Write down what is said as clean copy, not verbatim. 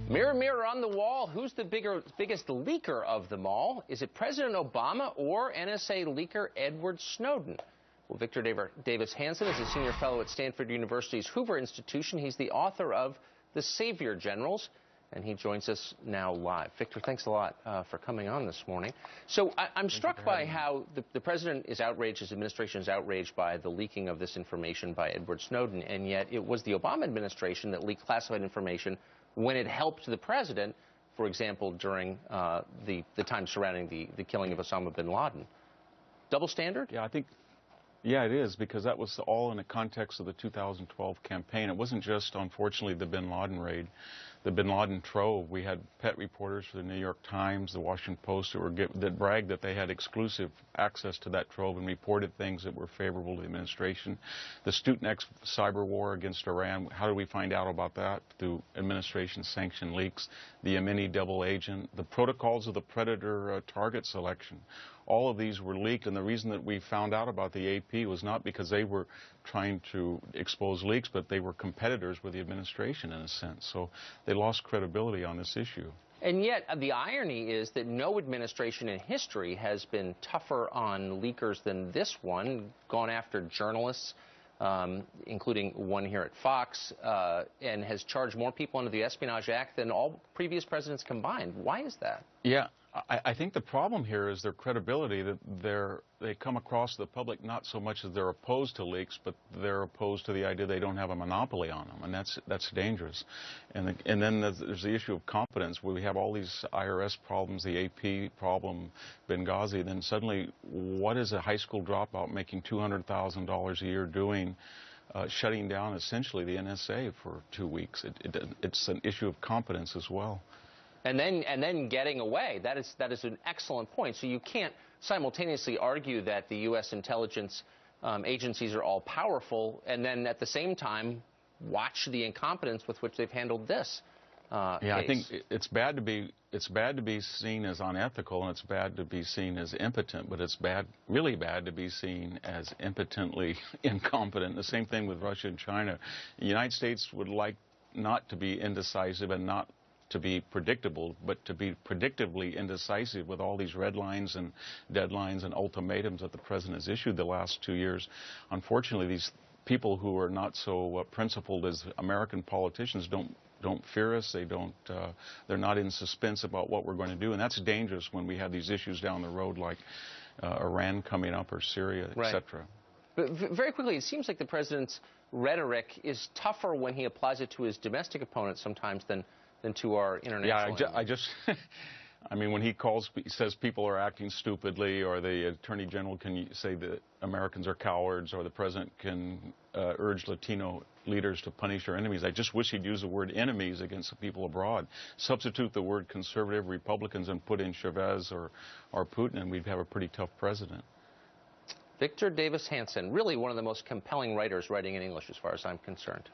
Mirror, mirror on the wall, who's the biggest leaker of them all? Is it President Obama or NSA leaker Edward Snowden? Well, Victor Davis Hanson is a senior fellow at Stanford University's Hoover Institution. He's the author of The Savior Generals, and he joins us now live. Victor, thanks a lot for coming on this morning. So I'm struck by how the president is outraged, his administration is outraged by the leaking of this information by Edward Snowden, and yet it was the Obama administration that leaked classified information when it helped the president, for example, during the time surrounding the killing of Osama bin Laden. Double standard? Yeah, it is, because that was all in the context of the 2012 campaign. It wasn't just, unfortunately, the bin Laden raid. The bin Laden trove. We had pet reporters for the New York Times, the Washington Post, that bragged that they had exclusive access to that trove and reported things that were favorable to the administration. The Stuxnet cyber war against Iran, how did we find out about that? Through administration-sanctioned leaks. The Yemeni double agent, the protocols of the Predator target selection. All of these were leaked, and the reason that we found out about the AP was not because they were trying to expose leaks, but they were competitors with the administration in a sense. So they lost credibility on this issue. And yet the irony is that no administration in history has been tougher on leakers than this one, gone after journalists, including one here at Fox, and has charged more people under the Espionage Act than all previous presidents combined. Why is that? Yeah. I think the problem here is their credibility, that they come across the public not so much as they're opposed to leaks, but they're opposed to the idea they don't have a monopoly on them, and that's dangerous. And then there's the issue of competence, where we have all these IRS problems, the AP problem, Benghazi. Then suddenly, what is a high school dropout making $200,000 a year doing? Shutting down essentially the NSA for 2 weeks. It's an issue of competence as well. And then getting away. That is an excellent point. So you can't simultaneously argue that the U.S. intelligence agencies are all powerful, and then at the same time watch the incompetence with which they've handled this. Yeah, case. I think it's bad to be seen as unethical, and it's bad to be seen as impotent, but it's really bad to be seen as impotently incompetent. The same thing with Russia and China. The United States would like not to be indecisive and not to be predictable, but to be predictably indecisive with all these red lines and deadlines and ultimatums that the president has issued the last 2 years. Unfortunately, these people who are not so principled as American politicians don't fear us. They're not in suspense about what we're going to do, and that's dangerous when we have these issues down the road like Iran coming up or Syria, etc. But very quickly, it seems like the president's rhetoric is tougher when he applies it to his domestic opponents sometimes than to our international. Yeah, I mean, when he says people are acting stupidly, or the Attorney General can say that Americans are cowards, or the President can urge Latino leaders to punish their enemies. I just wish he'd use the word enemies against the people abroad. Substitute the word conservative Republicans and put in Chavez or Putin, and we'd have a pretty tough president. Victor Davis Hanson, really one of the most compelling writers writing in English as far as I'm concerned.